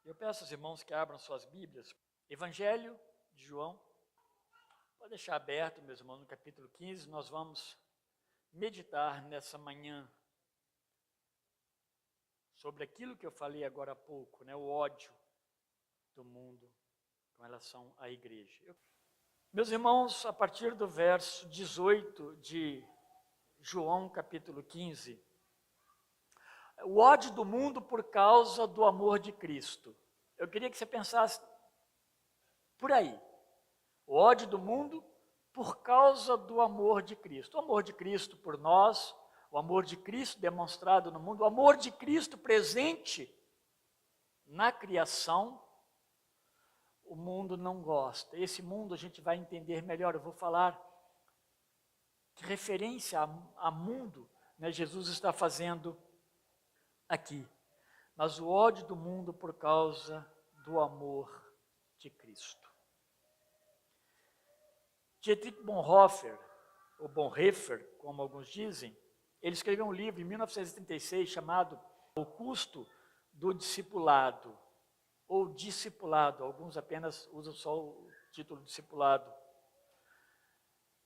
Eu peço aos irmãos que abram suas Bíblias. Evangelho de João. Pode deixar aberto, meus irmãos, no capítulo 15. Nós vamos meditar nessa manhã sobre aquilo que eu falei agora há pouco, né? O ódio do mundo com relação à igreja. Meus irmãos, a partir do verso 18 de João, capítulo 15, o ódio do mundo por causa do amor de Cristo. Eu queria que você pensasse por aí. O ódio do mundo por causa do amor de Cristo. O amor de Cristo por nós, o amor de Cristo demonstrado no mundo, o amor de Cristo presente na criação, o mundo não gosta. Esse mundo a gente vai entender melhor. Eu vou falar que referência a mundo, né, Jesus está fazendo aqui. Mas o ódio do mundo por causa do amor de Cristo. Dietrich Bonhoeffer, ou Bonhoeffer, como alguns dizem, ele escreveu um livro em 1936 chamado O Custo do Discipulado, ou Discipulado, alguns apenas usam só o título Discipulado.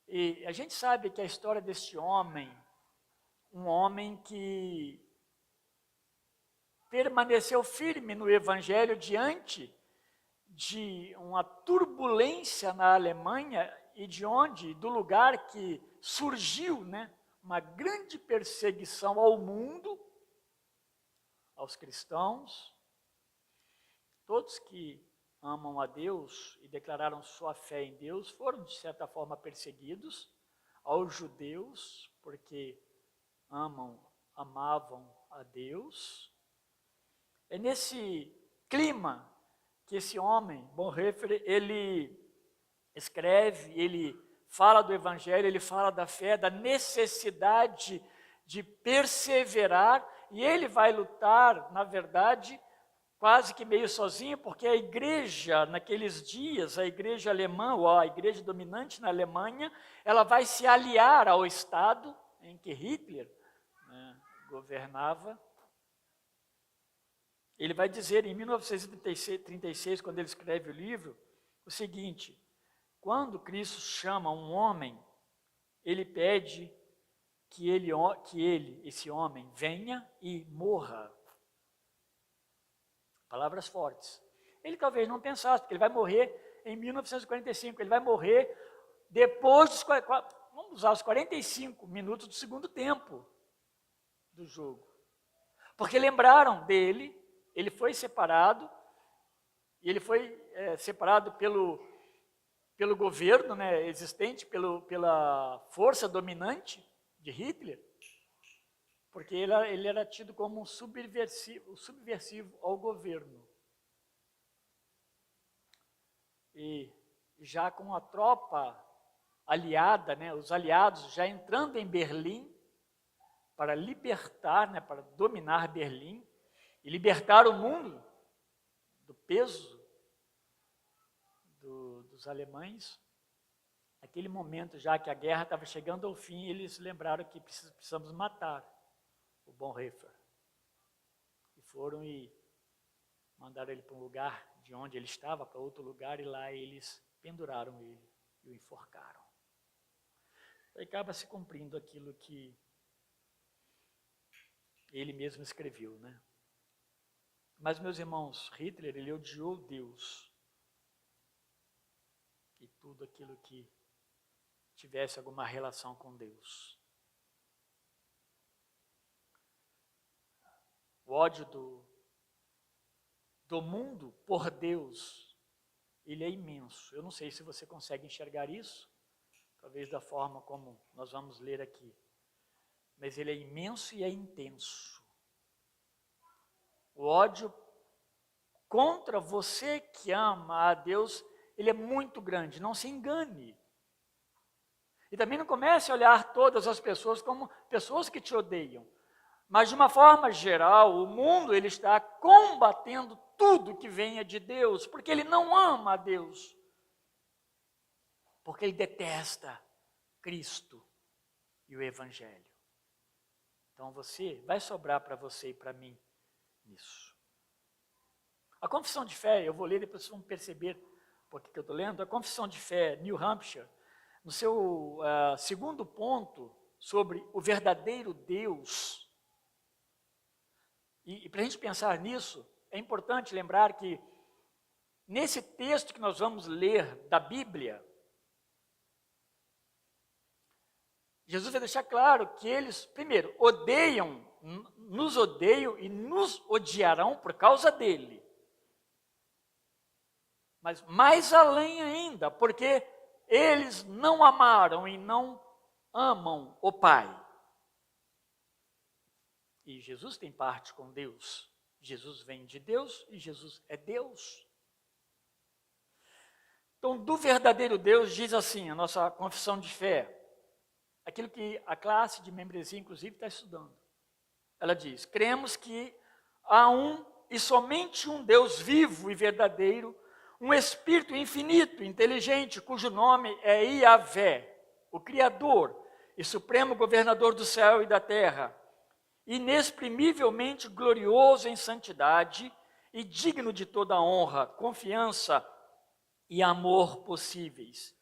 E a gente sabe que a história deste homem, um homem que permaneceu firme no Evangelho diante de uma turbulência na Alemanha e do lugar que surgiu, né, uma grande perseguição ao mundo, aos cristãos, todos que amam a Deus e declararam sua fé em Deus foram, de certa forma, perseguidos, aos judeus, porque amavam a Deus. É nesse clima que esse homem, Bonhoeffer, ele escreve, ele fala do Evangelho, ele fala da fé, da necessidade de perseverar, e ele vai lutar, na verdade, quase que meio sozinho, porque a igreja, naqueles dias, a igreja alemã, ou a igreja dominante na Alemanha, ela vai se aliar ao Estado em que Hitler, né, governava. Ele vai dizer em 1936, quando ele escreve o livro, o seguinte: quando Cristo chama um homem, ele pede que esse homem, venha e morra. Palavras fortes. Ele talvez não pensasse, porque ele vai morrer em 1945, ele vai morrer depois dos, vamos usar os 45 minutos do segundo tempo do jogo. Porque lembraram dele, ele foi separado, e ele foi separado pelo governo, né, existente, pela força dominante de Hitler, porque ele era tido como um subversivo ao governo. E já com a tropa aliada, né, os aliados já entrando em Berlim para libertar, né, para dominar Berlim e libertar o mundo do peso dos alemães. Naquele momento, já que a guerra estava chegando ao fim, eles lembraram que precisamos matar o Bonhoeffer. E foram e mandaram ele para um lugar de onde ele estava, para outro lugar, e lá eles penduraram ele e o enforcaram. Aí acaba se cumprindo aquilo que ele mesmo escreveu, né? Mas, meus irmãos, Hitler, ele odiou Deus e tudo aquilo que tivesse alguma relação com Deus. O ódio do mundo por Deus, ele é imenso. Eu não sei se você consegue enxergar isso, talvez da forma como nós vamos ler aqui. Mas ele é imenso e é intenso. O ódio contra você que ama a Deus, ele é muito grande, não se engane. E também não comece a olhar todas as pessoas como pessoas que te odeiam. Mas, de uma forma geral, o mundo ele está combatendo tudo que venha de Deus, porque ele não ama a Deus. Porque ele detesta Cristo e o Evangelho. Então, vai sobrar para você e para mim nisso. A confissão de fé, eu vou ler, depois vocês vão perceber por que eu estou lendo. A confissão de fé, New Hampshire, no seu segundo ponto sobre o verdadeiro Deus. E para a gente pensar nisso, é importante lembrar que nesse texto que nós vamos ler da Bíblia, Jesus vai deixar claro que eles, primeiro, nos odeiam e nos odiarão por causa dele. Mas mais além ainda, porque eles não amaram e não amam o Pai. E Jesus tem parte com Deus. Jesus vem de Deus e Jesus é Deus. Então, do verdadeiro Deus, diz assim, a nossa confissão de fé, aquilo que a classe de membresia, inclusive, está estudando. Ela diz, cremos que há um e somente um Deus vivo e verdadeiro, um Espírito infinito, inteligente, cujo nome é Yahvé, o Criador e Supremo Governador do céu e da terra, inexprimivelmente glorioso em santidade e digno de toda honra, confiança e amor possíveis.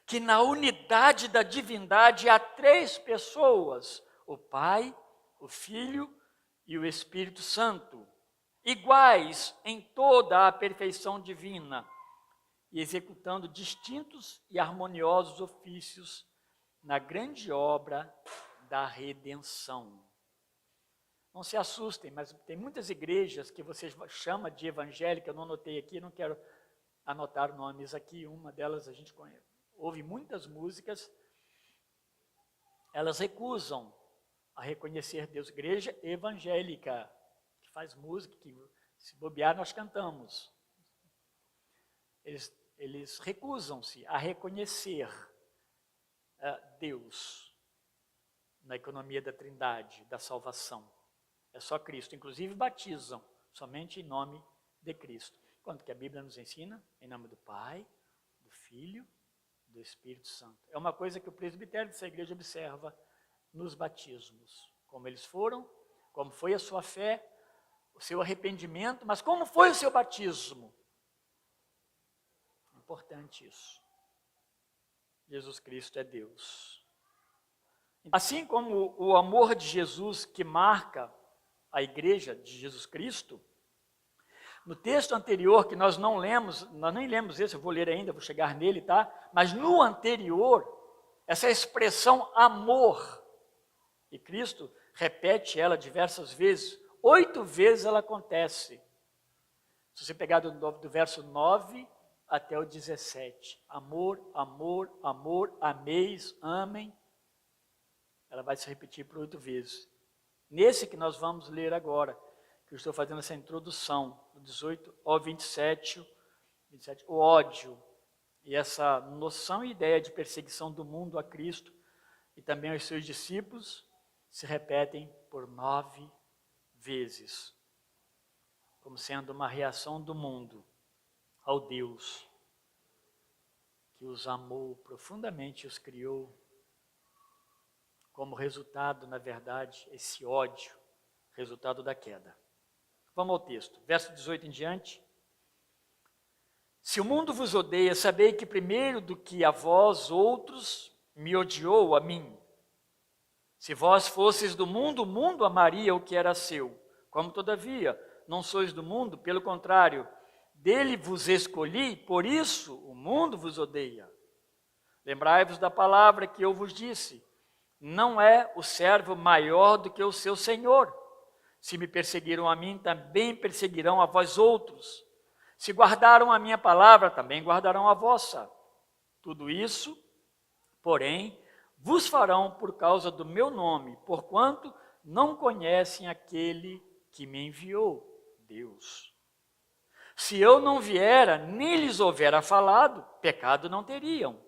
Que na unidade da divindade há 3 pessoas, o Pai, o Filho e o Espírito Santo, iguais em toda a perfeição divina e executando distintos e harmoniosos ofícios na grande obra da redenção. Não se assustem, mas tem muitas igrejas que vocês chamam de evangélica, eu não anotei aqui, não quero anotar nomes aqui, uma delas a gente conhece. Ouve muitas músicas, elas recusam a reconhecer Deus. Igreja evangélica, que faz música, que se bobear nós cantamos. Eles recusam-se a reconhecer Deus na economia da Trindade, da salvação. É só Cristo. Inclusive batizam somente em nome de Cristo. Enquanto que a Bíblia nos ensina em nome do Pai, do Filho, do Espírito Santo. É uma coisa que o presbitério dessa igreja observa nos batismos. Como eles foram, como foi a sua fé, o seu arrependimento, mas como foi o seu batismo? Importante isso. Jesus Cristo é Deus. Assim como o amor de Jesus que marca a igreja de Jesus Cristo, no texto anterior que nós não lemos, nós nem lemos esse, eu vou ler ainda, vou chegar nele, tá? Mas no anterior, essa expressão amor, e Cristo repete ela diversas vezes, 8 vezes ela acontece. Se você pegar do verso 9 até o 17, amor, amor, amor, ameis, amem, ela vai se repetir por 8 vezes. Nesse que nós vamos ler agora, que eu estou fazendo essa introdução, do 18 ao 27, o ódio e essa noção e ideia de perseguição do mundo a Cristo e também aos seus discípulos se repetem por 9 vezes, como sendo uma reação do mundo ao Deus que os amou profundamente, os criou, como resultado, na verdade, esse ódio, resultado da queda. Vamos ao texto, verso 18 em diante. Se o mundo vos odeia, sabei que primeiro do que a vós outros, me odiou a mim. Se vós fosseis do mundo, o mundo amaria o que era seu. Como todavia, não sois do mundo, pelo contrário, dele vos escolhi, por isso o mundo vos odeia. Lembrai-vos da palavra que eu vos disse, não é o servo maior do que o seu senhor. Se me perseguiram a mim, também perseguirão a vós outros. Se guardaram a minha palavra, também guardarão a vossa. Tudo isso, porém, vos farão por causa do meu nome, porquanto não conhecem aquele que me enviou, Deus. Se eu não viera, nem lhes houvera falado, pecado não teriam.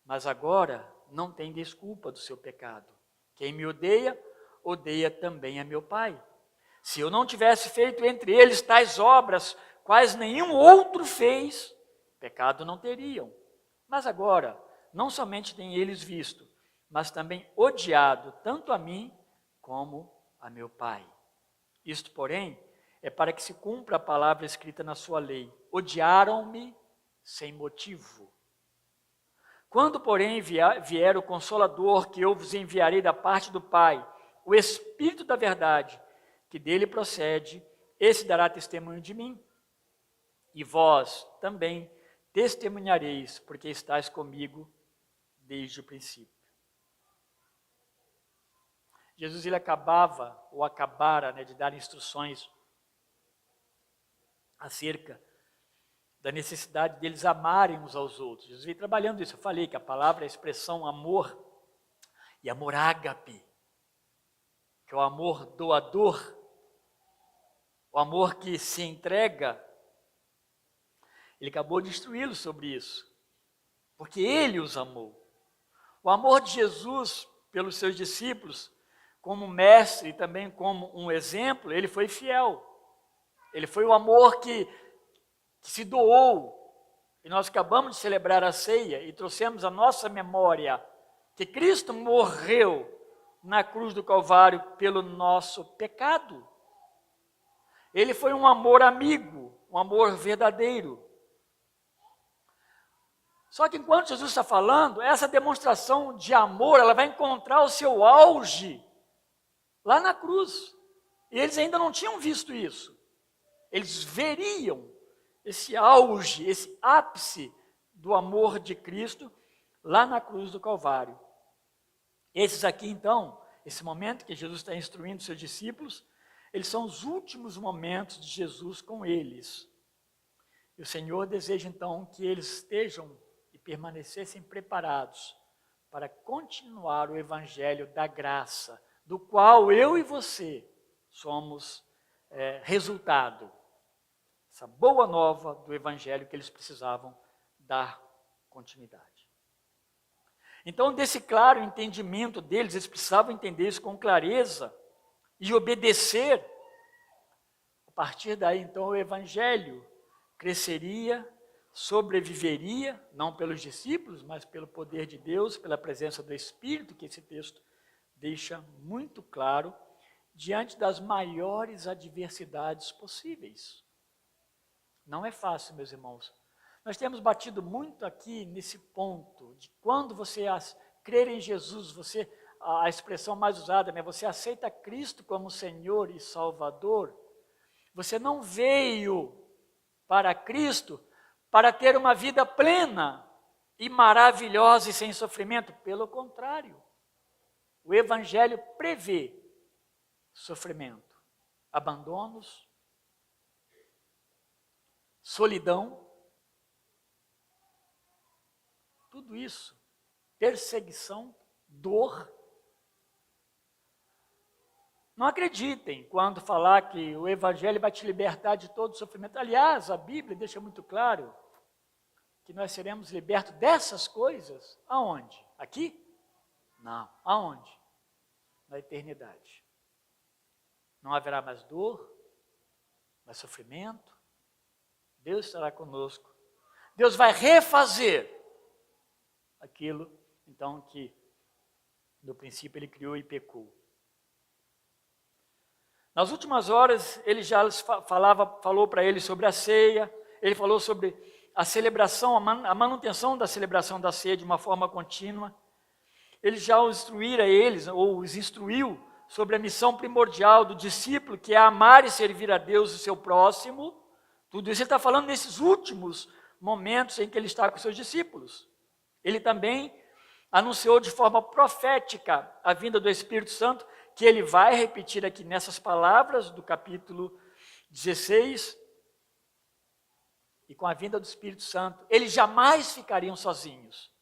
Mas agora não tem desculpa do seu pecado. Quem me odeia, odeia também a meu Pai. Se eu não tivesse feito entre eles tais obras, quais nenhum outro fez, pecado não teriam. Mas agora, não somente têm eles visto, mas também odiado tanto a mim como a meu Pai. Isto, porém, é para que se cumpra a palavra escrita na sua lei. Odiaram-me sem motivo. Quando, porém, vier o Consolador, que eu vos enviarei da parte do Pai, o Espírito da verdade, que dele procede, esse dará testemunho de mim. E vós também testemunhareis, porque estáis comigo desde o princípio. Jesus, ele acabara de dar instruções acerca da necessidade deles amarem uns aos outros. Jesus veio trabalhando isso. Eu falei que a palavra é a expressão amor, e amor ágape, que é o amor doador, o amor que se entrega. Ele acabou de instruí-los sobre isso, porque ele os amou. O amor de Jesus pelos seus discípulos, como mestre e também como um exemplo, ele foi fiel. Ele foi o amor que se doou. E nós acabamos de celebrar a ceia e trouxemos à nossa memória que Cristo morreu na cruz do Calvário pelo nosso pecado. Ele foi um amor amigo, um amor verdadeiro. Só que enquanto Jesus está falando, essa demonstração de amor, ela vai encontrar o seu auge lá na cruz. E eles ainda não tinham visto isso. Eles veriam esse auge, esse ápice do amor de Cristo lá na cruz do Calvário. Esses aqui, então, esse momento que Jesus está instruindo seus discípulos, eles são os últimos momentos de Jesus com eles. E o Senhor deseja, então, que eles estejam e permanecessem preparados para continuar o evangelho da graça, do qual eu e você somos resultado. Essa boa nova do evangelho que eles precisavam dar continuidade. Então, desse claro entendimento deles, eles precisavam entender isso com clareza e obedecer. A partir daí, então, o evangelho cresceria, sobreviveria, não pelos discípulos, mas pelo poder de Deus, pela presença do Espírito, que esse texto deixa muito claro, diante das maiores adversidades possíveis. Não é fácil, meus irmãos. Nós temos batido muito aqui nesse ponto, de quando você crer em Jesus, a expressão mais usada, né? Você aceita Cristo como Senhor e Salvador, você não veio para Cristo para ter uma vida plena e maravilhosa e sem sofrimento. Pelo contrário, o Evangelho prevê sofrimento, abandonos, solidão, tudo isso, perseguição, dor. Não acreditem quando falar que o Evangelho vai te libertar de todo sofrimento. Aliás, a Bíblia deixa muito claro que nós seremos libertos dessas coisas. Aonde? Aqui? Não. Aonde? Na eternidade. Não haverá mais dor, mais sofrimento. Deus estará conosco. Deus vai refazer aquilo, então, que no princípio ele criou e pecou. Nas últimas horas, ele já falou para eles sobre a ceia, ele falou sobre a celebração, a manutenção da celebração da ceia de uma forma contínua. Ele já os instruiu sobre a missão primordial do discípulo, que é amar e servir a Deus e o seu próximo. Tudo isso ele está falando nesses últimos momentos em que ele está com seus discípulos. Ele também anunciou de forma profética a vinda do Espírito Santo, que ele vai repetir aqui nessas palavras do capítulo 16. E com a vinda do Espírito Santo, eles jamais ficariam sozinhos.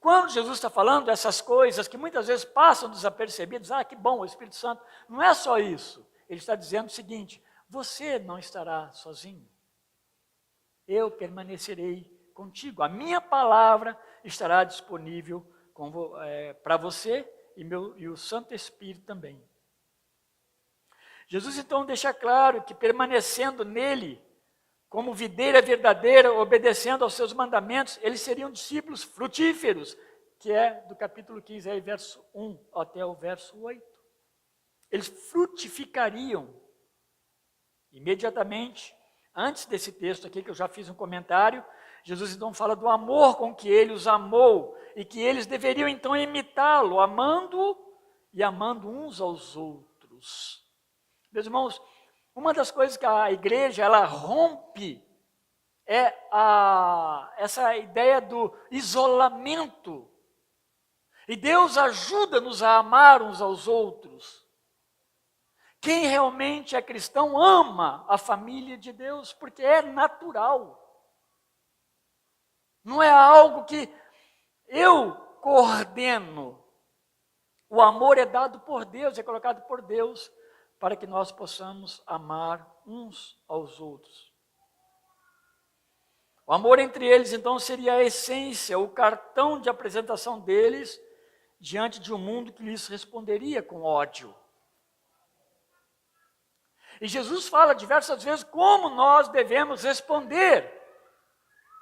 Quando Jesus está falando essas coisas que muitas vezes passam desapercebidas, que bom, o Espírito Santo, não é só isso. Ele está dizendo o seguinte: você não estará sozinho. Eu permanecerei contigo. A minha palavra estará disponível para você e o Santo Espírito também. Jesus então deixa claro que permanecendo nele, como videira verdadeira, obedecendo aos seus mandamentos, eles seriam discípulos frutíferos, que é do capítulo 15, aí, verso 1 até o verso 8. Eles frutificariam. Imediatamente, antes desse texto aqui, que eu já fiz um comentário, Jesus então fala do amor com que ele os amou e que eles deveriam então imitá-lo, amando e amando uns aos outros. Meus irmãos, uma das coisas que a igreja ela rompe é essa ideia do isolamento. E Deus ajuda-nos a amar uns aos outros. Quem realmente é cristão ama a família de Deus, porque é natural. Não é algo que eu coordeno. O amor é dado por Deus, é colocado por Deus, para que nós possamos amar uns aos outros. O amor entre eles, então, seria a essência, o cartão de apresentação deles diante de um mundo que lhes responderia com ódio. E Jesus fala diversas vezes como nós devemos responder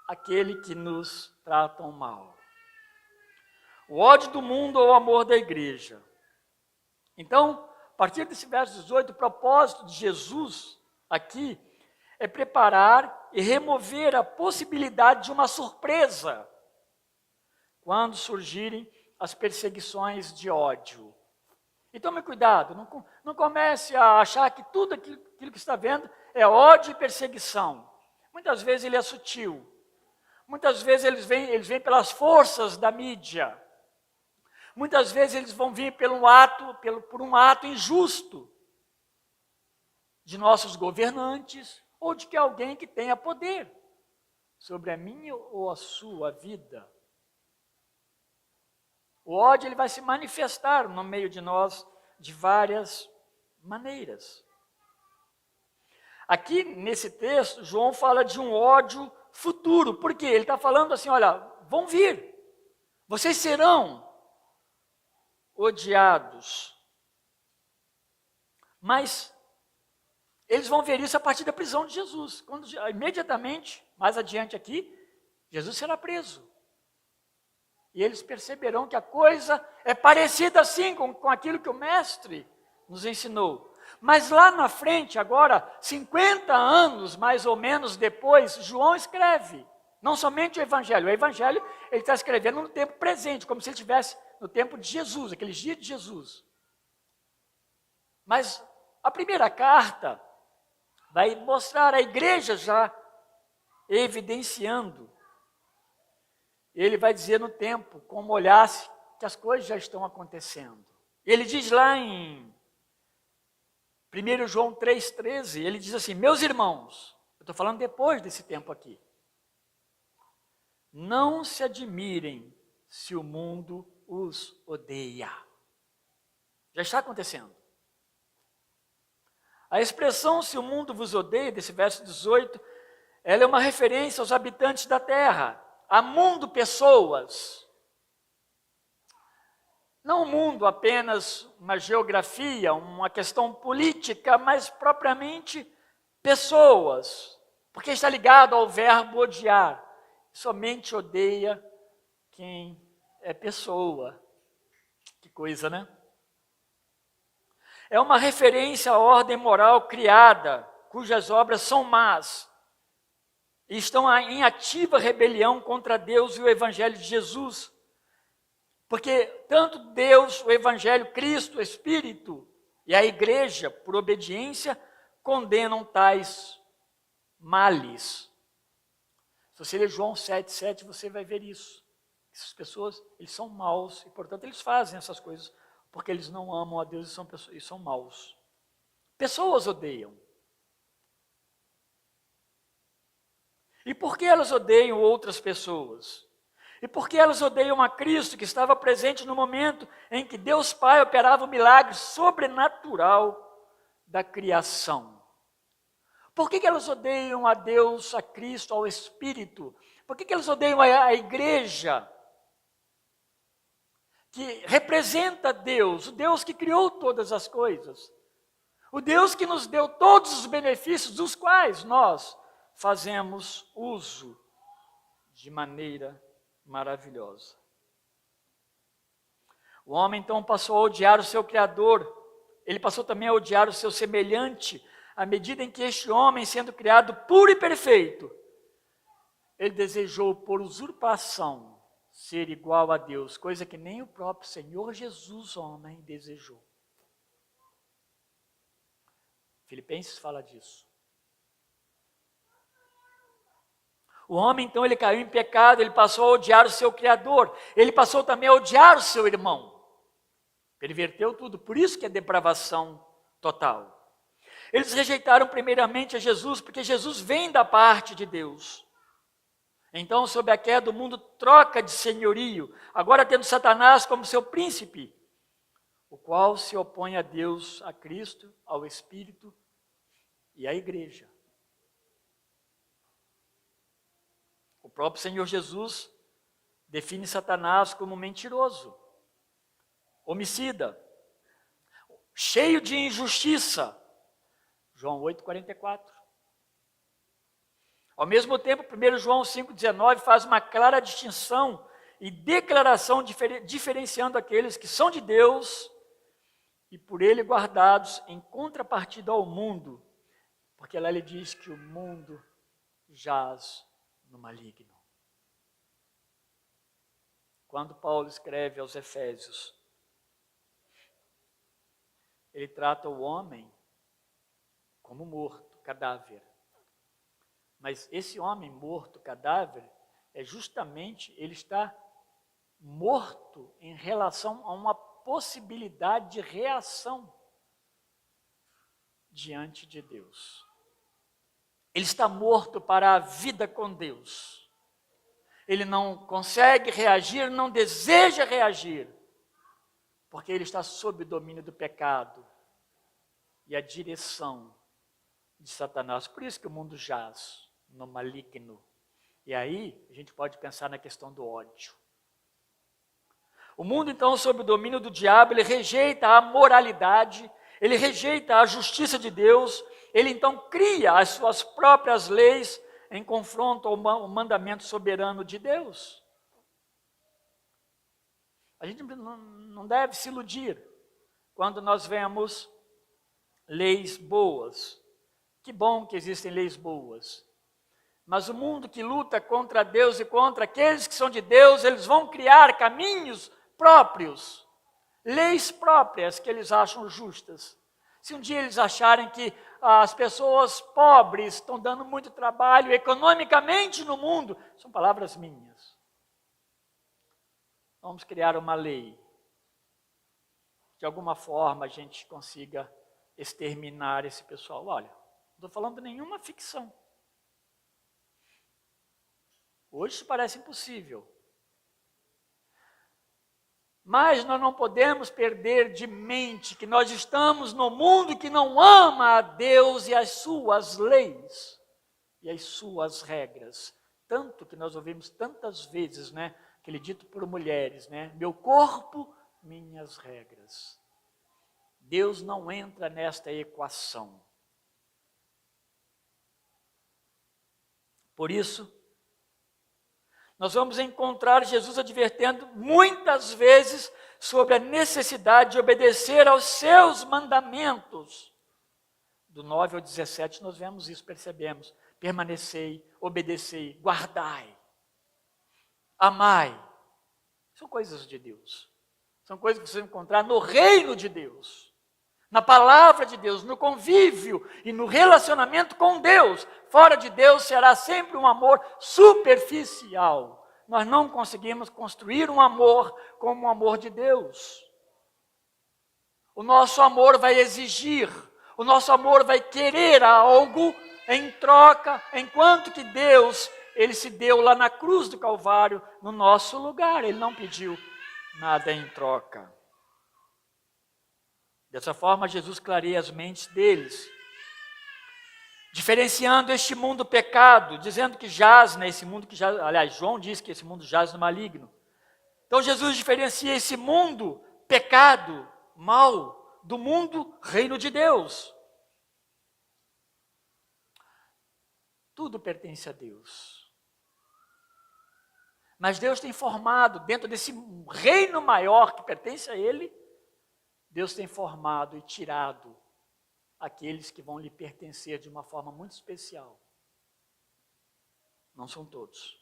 àquele que nos tratam mal. O ódio do mundo ou o amor da igreja. Então, a partir desse verso 18, o propósito de Jesus aqui é preparar e remover a possibilidade de uma surpresa quando surgirem as perseguições de ódio. E tome cuidado, não comece a achar que tudo aquilo que está vendo é ódio e perseguição. Muitas vezes ele é sutil. Muitas vezes eles vêm pelas forças da mídia. Muitas vezes eles vão vir por um ato injusto de nossos governantes ou de alguém que tenha poder sobre a minha ou a sua vida. O ódio ele vai se manifestar no meio de nós de várias maneiras. Aqui nesse texto, João fala de um ódio futuro. Por quê? Ele está falando assim, olha, vão vir. Vocês serão odiados. Mas eles vão ver isso a partir da prisão de Jesus. Quando imediatamente, mais adiante aqui, Jesus será preso. E eles perceberão que a coisa é parecida assim com aquilo que o mestre nos ensinou. Mas lá na frente, agora, 50 anos mais ou menos depois, João escreve, não somente o Evangelho ele está escrevendo no tempo presente, como se ele estivesse no tempo de Jesus, aqueles dias de Jesus. Mas a primeira carta vai mostrar a igreja já evidenciando. Ele vai dizer no tempo, como olhasse, que as coisas já estão acontecendo. Ele diz lá em 1 João 3,13, ele diz assim, meus irmãos, eu estou falando depois desse tempo aqui, não se admirem se o mundo os odeia. Já está acontecendo. A expressão se o mundo vos odeia, desse verso 18, ela é uma referência aos habitantes da terra. Há mundo pessoas, não o mundo apenas uma geografia, uma questão política, mas propriamente pessoas, porque está ligado ao verbo odiar, somente odeia quem é pessoa, que coisa, né? É uma referência à ordem moral criada, cujas obras são más, e estão em ativa rebelião contra Deus e o Evangelho de Jesus. Porque tanto Deus, o Evangelho, Cristo, o Espírito e a Igreja, por obediência, condenam tais males. Se você ler João 7,7, você vai ver isso. Essas pessoas, eles são maus e, portanto, eles fazem essas coisas porque eles não amam a Deus e são maus. Pessoas odeiam. E por que elas odeiam outras pessoas? E por que elas odeiam a Cristo, que estava presente no momento em que Deus Pai operava o milagre sobrenatural da criação? Por que elas odeiam a Deus, a Cristo, ao Espírito? Por que elas odeiam a igreja, que representa Deus, o Deus que criou todas as coisas? O Deus que nos deu todos os benefícios dos quais nós fazemos uso de maneira maravilhosa. O homem então passou a odiar o seu Criador, ele passou também a odiar o seu semelhante, à medida em que este homem, sendo criado puro e perfeito, ele desejou por usurpação ser igual a Deus, coisa que nem o próprio Senhor Jesus, homem, desejou. Filipenses fala disso. O homem, então, ele caiu em pecado, ele passou a odiar o seu Criador, ele passou também a odiar o seu irmão. Ele verteu tudo, por isso que é depravação total. Eles rejeitaram primeiramente a Jesus, porque Jesus vem da parte de Deus. Então, sob a queda, o mundo troca de senhorio, agora tendo Satanás como seu príncipe, o qual se opõe a Deus, a Cristo, ao Espírito e à Igreja. O próprio Senhor Jesus define Satanás como mentiroso, homicida, cheio de injustiça. João 8,44. Ao mesmo tempo, 1 João 5,19 faz uma clara distinção e declaração diferenciando aqueles que são de Deus e por Ele guardados em contrapartida ao mundo, porque lá ele diz que o mundo jaz no maligno. Quando Paulo escreve aos Efésios, ele trata o homem como morto, cadáver. Mas esse homem morto, cadáver, é justamente, ele está morto em relação a uma possibilidade de reação diante de Deus. Ele está morto para a vida com Deus. Ele não consegue reagir, não deseja reagir, porque ele está sob o domínio do pecado e a direção de Satanás. Por isso que o mundo jaz no maligno. E aí a gente pode pensar na questão do ódio. O mundo, então, sob o domínio do diabo, ele rejeita a moralidade, ele rejeita a justiça de Deus, ele então cria as suas próprias leis em confronto ao mandamento soberano de Deus. A gente não deve se iludir quando nós vemos leis boas. Que bom que existem leis boas. Mas o mundo que luta contra Deus e contra aqueles que são de Deus, eles vão criar caminhos próprios, leis próprias que eles acham justas. Se um dia eles acharem que as pessoas pobres estão dando muito trabalho economicamente no mundo, são palavras minhas. Vamos criar uma lei. De alguma forma a gente consiga exterminar esse pessoal. Olha, não estou falando de nenhuma ficção. Hoje isso parece impossível. Mas nós não podemos perder de mente que nós estamos no mundo que não ama a Deus e as suas leis e as suas regras. Tanto que nós ouvimos tantas vezes, né, aquele dito por mulheres, né, meu corpo, minhas regras. Deus não entra nesta equação. Por isso, nós vamos encontrar Jesus advertendo muitas vezes sobre a necessidade de obedecer aos seus mandamentos. Do 9 ao 17 nós vemos isso, percebemos. Permanecei, obedecei, guardai, amai. São coisas de Deus. São coisas que você vai encontrar no reino de Deus, na palavra de Deus, no convívio e no relacionamento com Deus. Fora de Deus será sempre um amor superficial. Nós não conseguimos construir um amor como o amor de Deus. O nosso amor vai exigir, o nosso amor vai querer algo em troca, enquanto que Deus, Ele se deu lá na cruz do Calvário, no nosso lugar. Ele não pediu nada em troca. Dessa forma, Jesus clareia as mentes deles, diferenciando este mundo pecado, dizendo que jaz nesse mundo que jaz, aliás, João diz que esse mundo jaz no maligno. Então Jesus diferencia esse mundo pecado, mal, do mundo reino de Deus. Tudo pertence a Deus. Mas Deus tem formado, dentro desse reino maior que pertence a Ele, Deus tem formado e tirado aqueles que vão lhe pertencer de uma forma muito especial. Não são todos.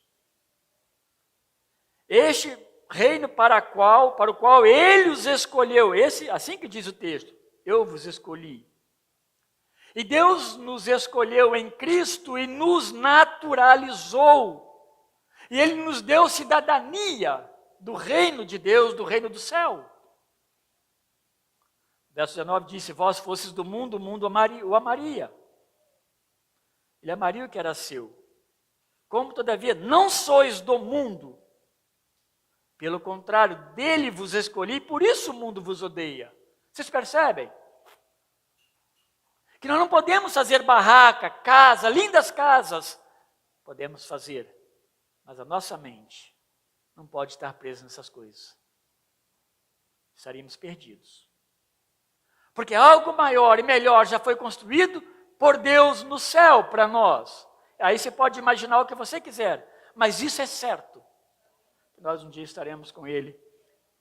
Este reino para o qual ele os escolheu, assim que diz o texto, eu vos escolhi. E Deus nos escolheu em Cristo e nos naturalizou. E Ele nos deu cidadania do reino de Deus, do reino do céu. Verso 19 diz, se vós fosseis do mundo, o mundo o amaria. Ele amaria o que era seu. Como, todavia, não sois do mundo, pelo contrário, dele vos escolhi, por isso o mundo vos odeia. Vocês percebem? Que nós não podemos fazer barraca, casa, lindas casas. Podemos fazer, mas a nossa mente não pode estar presa nessas coisas. Estaríamos perdidos. Porque algo maior e melhor já foi construído por Deus no céu para nós. Aí você pode imaginar o que você quiser, mas isso é certo. Nós um dia estaremos com Ele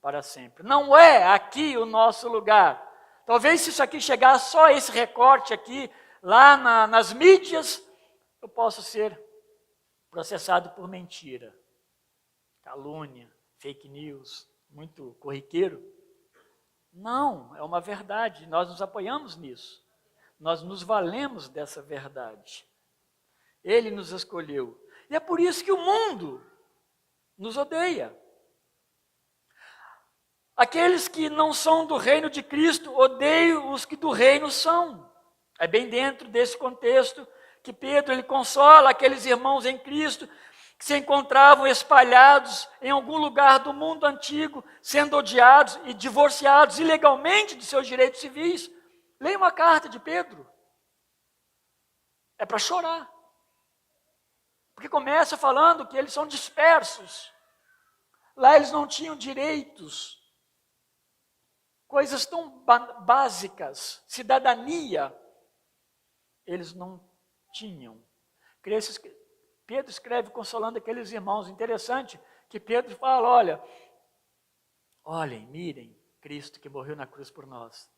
para sempre. Não é aqui o nosso lugar. Talvez se isso aqui chegar só esse recorte aqui, lá nas mídias, eu possa ser processado por mentira, calúnia, fake news, muito corriqueiro. Não, é uma verdade, nós nos apoiamos nisso. Nós nos valemos dessa verdade. Ele nos escolheu. E é por isso que o mundo nos odeia. Aqueles que não são do reino de Cristo odeiam os que do reino são. É bem dentro desse contexto que Pedro ele consola aqueles irmãos em Cristo que se encontravam espalhados em algum lugar do mundo antigo, sendo odiados e divorciados ilegalmente de seus direitos civis. Leiam a carta de Pedro. É para chorar. Porque começa falando que eles são dispersos. Lá eles não tinham direitos. Coisas tão básicas, cidadania, eles não tinham. Pedro escreve consolando aqueles irmãos. Interessante que Pedro fala, olhem, mirem Cristo que morreu na cruz por nós.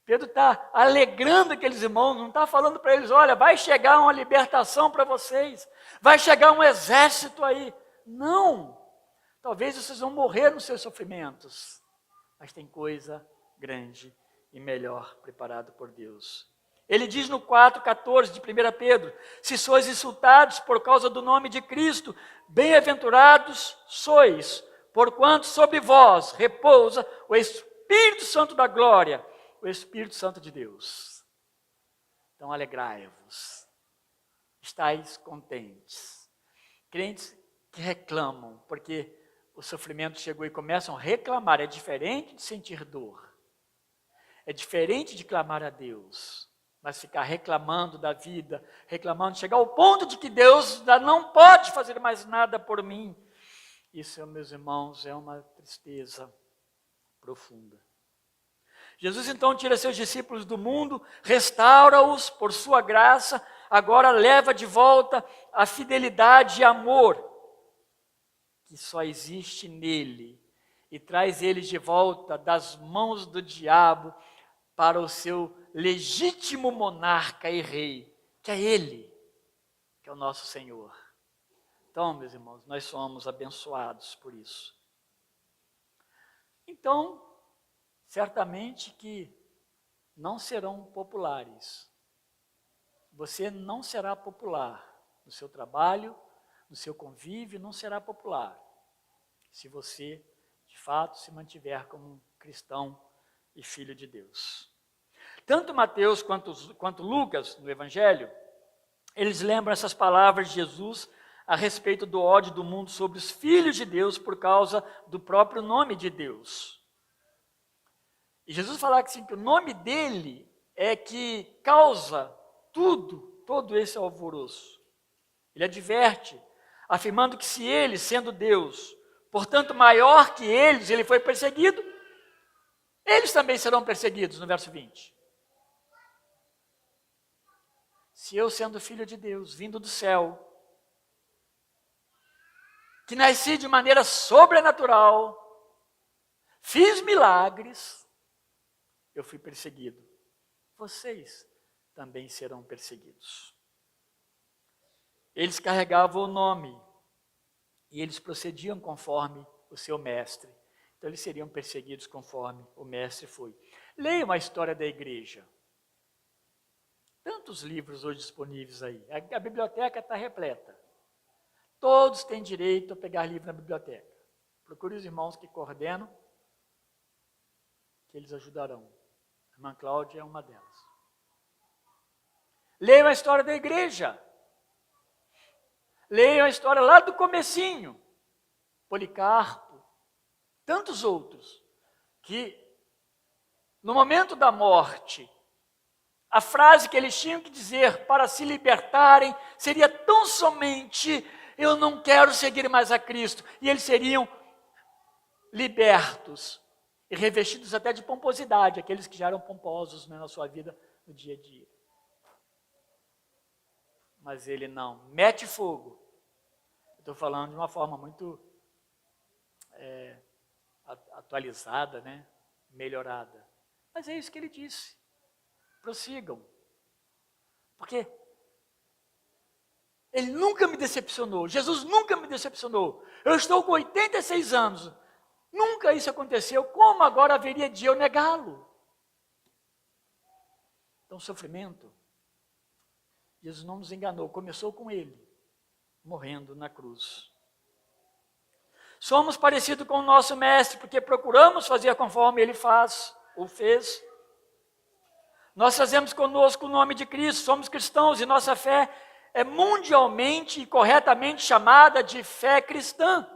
Pedro está alegrando aqueles irmãos, não está falando para eles, olha, vai chegar uma libertação para vocês, vai chegar um exército aí. Não, talvez vocês vão morrer nos seus sofrimentos. Mas tem coisa grande e melhor preparado por Deus. Ele diz no 4,14 de 1 Pedro, se sois insultados por causa do nome de Cristo, bem-aventurados sois, porquanto sobre vós repousa o Espírito Santo da glória, o Espírito Santo de Deus. Então alegrai-vos, estáis contentes. Crentes que reclamam, porque o sofrimento chegou e começam a reclamar. É diferente de sentir dor. É diferente de clamar a Deus. Mas ficar reclamando da vida, reclamando, chegar ao ponto de que Deus não pode fazer mais nada por mim. Isso, meus irmãos, é uma tristeza profunda. Jesus então tira seus discípulos do mundo, restaura-os por sua graça, agora leva de volta a fidelidade e amor que só existe nele, e traz eles de volta das mãos do diabo para o seu legítimo monarca e rei, que é ele, que é o nosso Senhor. Então, meus irmãos, nós somos abençoados por isso. Então, certamente que não serão populares. Você não será popular no seu trabalho, no seu convívio, não será popular, se você, de fato, se mantiver como um cristão e filho de Deus. Tanto Mateus quanto Lucas, no Evangelho, eles lembram essas palavras de Jesus a respeito do ódio do mundo sobre os filhos de Deus por causa do próprio nome de Deus. E Jesus fala que, assim, que o nome dele é que causa todo esse alvoroço. Ele adverte, afirmando que se ele, sendo Deus, portanto maior que eles, ele foi perseguido, eles também serão perseguidos, no verso 20. Se eu, sendo filho de Deus, vindo do céu, que nasci de maneira sobrenatural, fiz milagres, eu fui perseguido. vocês também serão perseguidos. Eles carregavam o nome e eles procediam conforme o seu mestre. Então eles seriam perseguidos conforme o mestre foi. Leiam a história da igreja. Tantos livros hoje disponíveis aí. A biblioteca está repleta. Todos têm direito a pegar livro na biblioteca. Procure os irmãos que coordenam, que eles ajudarão. A irmã Cláudia é uma delas. Leiam a história da igreja. Leiam a história lá do comecinho. Policarpo, tantos outros, que no momento da morte, a frase que eles tinham que dizer para se libertarem seria tão somente: eu não quero seguir mais a Cristo. E eles seriam libertos e revestidos até de pomposidade, aqueles que já eram pomposos, né, na sua vida, no dia a dia. Mas ele não, mete fogo. Estou falando de uma forma muito atualizada, né, melhorada. Mas é isso que ele disse. Prossigam. Porque ele nunca me decepcionou. Jesus nunca me decepcionou. Eu estou com 86 anos. Nunca isso aconteceu. Como agora haveria de eu negá-lo? Então, sofrimento, Jesus não nos enganou. Começou com ele, morrendo na cruz. Somos parecidos com o nosso mestre, porque procuramos fazer conforme ele faz, ou fez. Nós fazemos conosco o nome de Cristo, somos cristãos e nossa fé é mundialmente e corretamente chamada de fé cristã.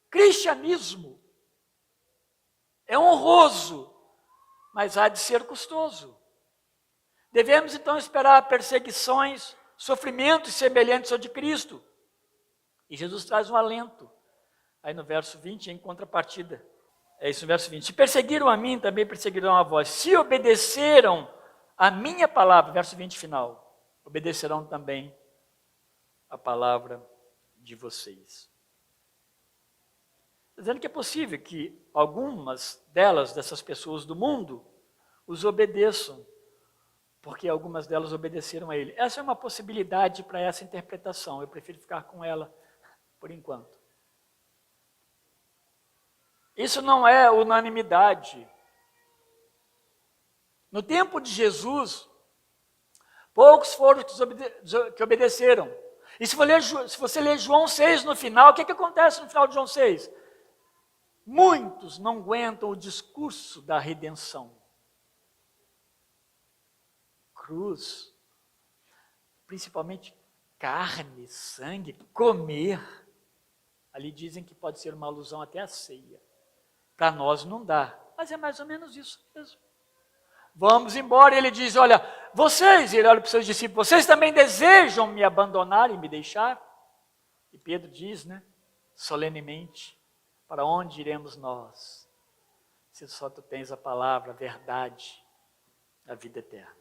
Cristianismo é honroso, mas há de ser custoso. Devemos então esperar perseguições, sofrimentos semelhantes ao de Cristo. E Jesus traz um alento. Aí no verso 20, em contrapartida. É isso, no verso 20. Se perseguiram a mim, também perseguirão a vós. Se obedeceram a minha palavra, verso 20 final, obedecerão também a palavra de vocês. Dizendo que é possível que algumas dessas pessoas do mundo, os obedeçam, porque algumas delas obedeceram a ele. Essa é uma possibilidade para essa interpretação. Eu prefiro ficar com ela por enquanto. Isso não é unanimidade. No tempo de Jesus, poucos foram que obedeceram. E se você ler João 6 no final, o que acontece no final de João 6? Muitos não aguentam o discurso da redenção. Cruz, principalmente carne, sangue, comer. Ali dizem que pode ser uma alusão até à ceia. Para nós não dá, mas é mais ou menos isso mesmo. Vamos embora. E ele diz: olha, vocês, ele olha para os seus discípulos, vocês também desejam me abandonar e me deixar? E Pedro diz, né, solenemente: para onde iremos nós, se só tu tens a palavra, a verdade, a vida eterna?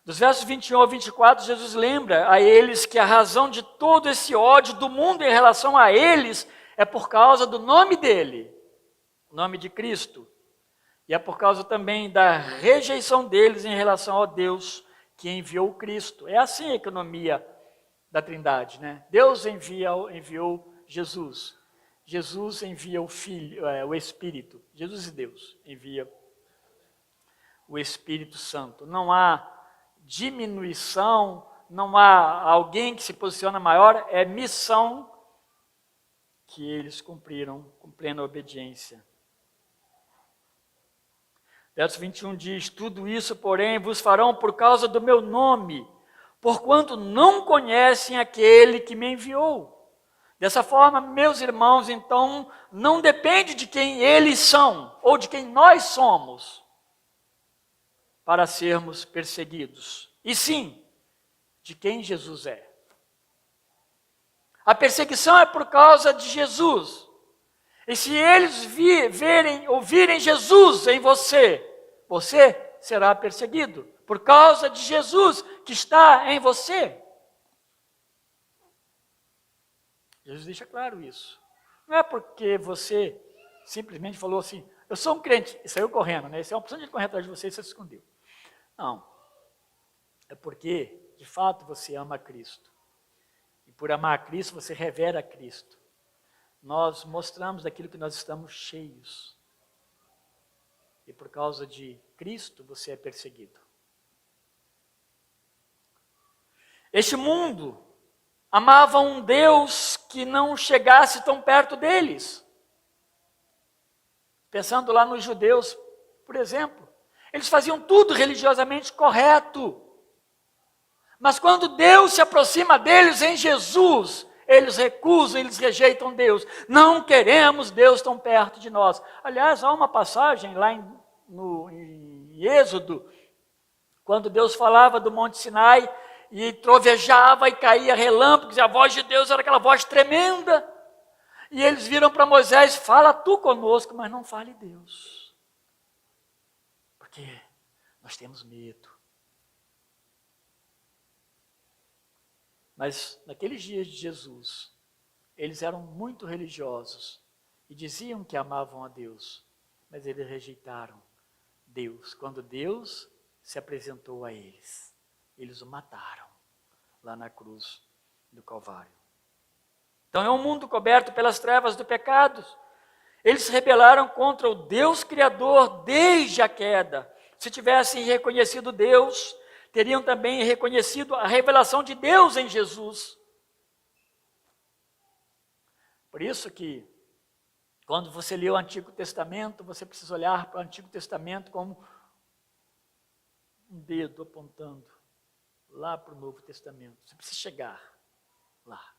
Dos versos 21 ao 24, Jesus lembra a eles que a razão de todo esse ódio do mundo em relação a eles é por causa do nome dele, o nome de Cristo. E é por causa também da rejeição deles em relação ao Deus que enviou o Cristo. É assim a economia da Trindade, né? Deus enviou Jesus. Jesus envia o Filho, o Espírito. Jesus e Deus envia o Espírito Santo. Não há diminuição, não há alguém que se posiciona maior, é missão que eles cumpriram com plena obediência. Verso 21 diz: tudo isso, porém, vos farão por causa do meu nome, porquanto não conhecem aquele que me enviou. Dessa forma, meus irmãos, então, não depende de quem eles são, ou de quem nós somos, para sermos perseguidos, e sim, de quem Jesus é. A perseguição é por causa de Jesus. E se eles ouvirem Jesus em você, você será perseguido por causa de Jesus que está em você. Jesus deixa claro isso. Não é porque você simplesmente falou assim: eu sou um crente, e saiu correndo, né? Isso é uma opção de correr atrás de você e você se escondeu. Não. É porque, de fato, você ama Cristo. E por amar a Cristo, você revela a Cristo. Nós mostramos daquilo que nós estamos cheios. E por causa de Cristo, você é perseguido. Este mundo amava um Deus que não chegasse tão perto deles. Pensando lá nos judeus, por exemplo, eles faziam tudo religiosamente correto. Mas quando Deus se aproxima deles em Jesus, eles recusam, eles rejeitam Deus. Não queremos Deus tão perto de nós. Aliás, há uma passagem lá em Êxodo, quando Deus falava do Monte Sinai, e trovejava e caía relâmpagos, e a voz de Deus era aquela voz tremenda. E eles viram para Moisés: fala tu conosco, mas não fale Deus. Porque nós temos medo. Mas naqueles dias de Jesus, eles eram muito religiosos e diziam que amavam a Deus, mas eles rejeitaram Deus. Quando Deus se apresentou a eles, eles o mataram lá na cruz do Calvário. Então é um mundo coberto pelas trevas do pecado. Eles se rebelaram contra o Deus Criador desde a queda. Se tivessem reconhecido Deus, teriam também reconhecido a revelação de Deus em Jesus. Por isso que, quando você lê o Antigo Testamento, você precisa olhar para o Antigo Testamento como um dedo apontando lá para o Novo Testamento. Você precisa chegar lá.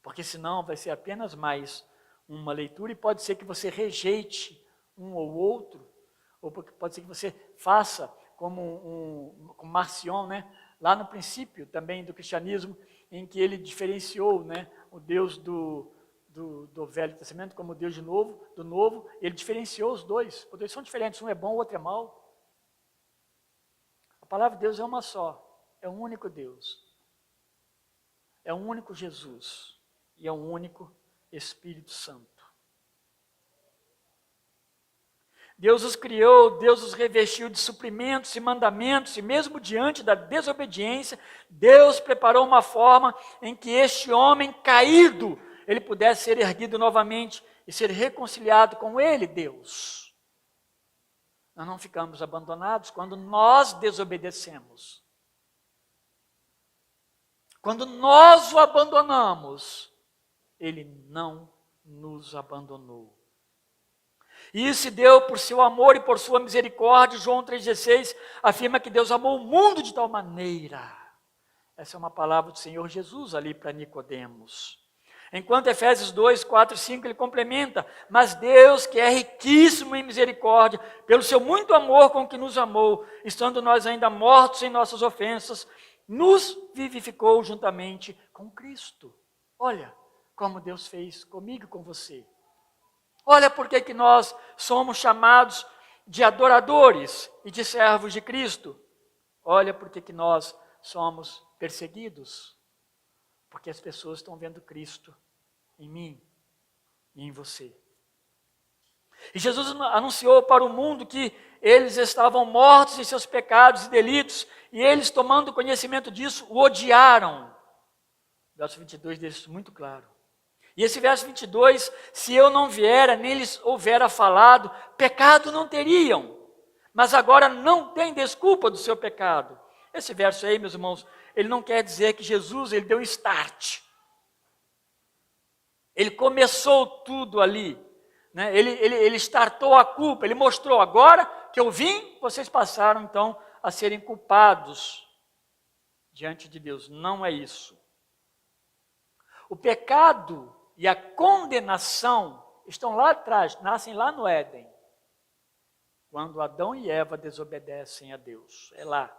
Porque senão vai ser apenas mais uma leitura e pode ser que você rejeite um ou outro, ou pode ser que você faça como Marcion, né? Lá no princípio também do cristianismo, em que ele diferenciou, né, o Deus do Velho Testamento como o Deus do Novo, ele diferenciou os dois. Os dois são diferentes, um é bom, o outro é mau. A palavra de Deus é uma só, é um único Deus, é um único Jesus e é um único Espírito Santo. Deus os criou, Deus os revestiu de suprimentos e mandamentos, e mesmo diante da desobediência, Deus preparou uma forma em que este homem caído, ele pudesse ser erguido novamente e ser reconciliado com ele, Deus. Nós não ficamos abandonados quando nós desobedecemos. Quando nós o abandonamos, ele não nos abandonou. E isso se deu por seu amor e por sua misericórdia. João 3,16 afirma que Deus amou o mundo de tal maneira. Essa é uma palavra do Senhor Jesus ali para Nicodemos. Enquanto Efésios 2, 4 e 5 ele complementa: mas Deus, que é riquíssimo em misericórdia, pelo seu muito amor com que nos amou, estando nós ainda mortos em nossas ofensas, nos vivificou juntamente com Cristo. Olha como Deus fez comigo e com você. Olha por que nós somos chamados de adoradores e de servos de Cristo. Olha por que nós somos perseguidos. Porque as pessoas estão vendo Cristo em mim e em você. E Jesus anunciou para o mundo que eles estavam mortos em seus pecados e delitos, e eles, tomando conhecimento disso, o odiaram. Verso 22 deixa isso muito claro. E esse verso 22, se eu não viera, nem lhes houvera falado, pecado não teriam, mas agora não tem desculpa do seu pecado. Esse verso aí, meus irmãos, ele não quer dizer que Jesus, ele deu um start. Ele começou tudo ali, né? Ele startou a culpa, ele mostrou: agora que eu vim, vocês passaram então a serem culpados diante de Deus. Não é isso. O pecado e a condenação estão lá atrás, nascem lá no Éden, quando Adão e Eva desobedecem a Deus. É lá.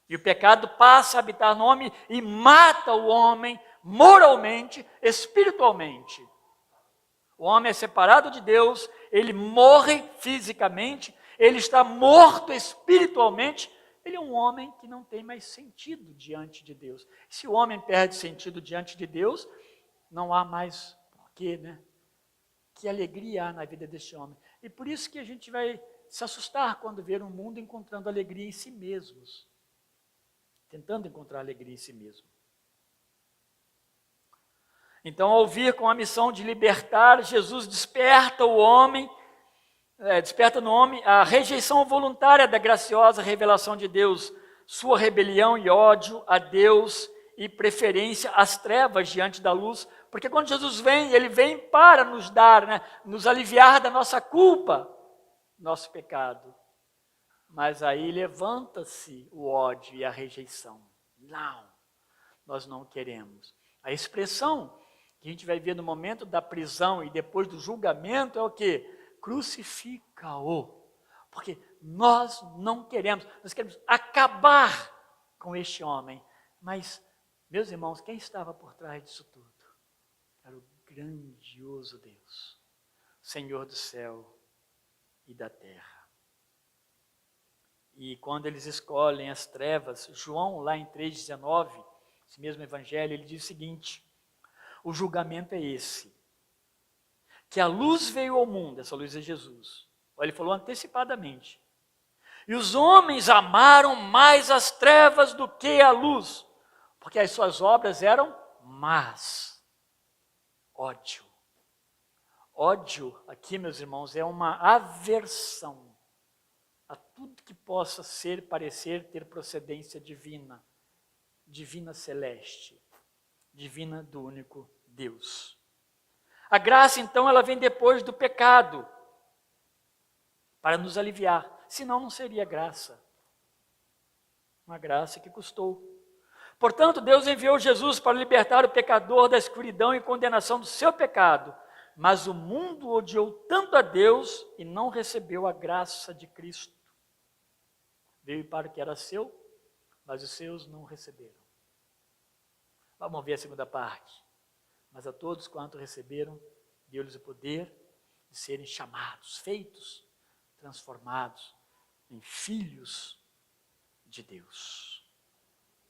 E o pecado passa a habitar no homem e mata o homem moralmente, espiritualmente. O homem é separado de Deus, ele morre fisicamente, ele está morto espiritualmente, ele é um homem que não tem mais sentido diante de Deus. Se o homem perde sentido diante de Deus, não há mais porquê, né? Que alegria há na vida desse homem. E por isso que a gente vai se assustar quando ver um mundo encontrando alegria em si mesmos, tentando encontrar alegria em si mesmo. Então, ao vir com a missão de libertar, Jesus desperta o homem, desperta no homem a rejeição voluntária da graciosa revelação de Deus, sua rebelião e ódio a Deus e preferência às trevas diante da luz, porque quando Jesus vem, ele vem para nos dar, nos aliviar da nossa culpa, nosso pecado. Mas aí levanta-se o ódio e a rejeição. Não, nós não queremos. A expressão que a gente vai ver no momento da prisão e depois do julgamento é o quê? Crucifica-o. Porque nós não queremos, nós queremos acabar com este homem. Mas, meus irmãos, quem estava por trás disso tudo? Era o grandioso Deus, Senhor do céu e da terra. E quando eles escolhem as trevas, João, lá em 3,19, esse mesmo evangelho, ele diz o seguinte: o julgamento é esse, que a luz veio ao mundo, essa luz é Jesus. Ele falou antecipadamente. E os homens amaram mais as trevas do que a luz, porque as suas obras eram más. Ódio. Ódio, aqui, meus irmãos, é uma aversão a tudo que possa parecer ter procedência divina, divina celeste, divina do único Deus. A graça, então, ela vem depois do pecado, para nos aliviar, senão não seria graça. Uma graça que custou. Portanto, Deus enviou Jesus para libertar o pecador da escuridão e condenação do seu pecado, mas o mundo odiou tanto a Deus e não recebeu a graça de Cristo. Veio para o que era seu, mas os seus não receberam. Vamos ver a segunda parte. Mas a todos quanto receberam, deu-lhes o poder de serem chamados, feitos, transformados em filhos de Deus.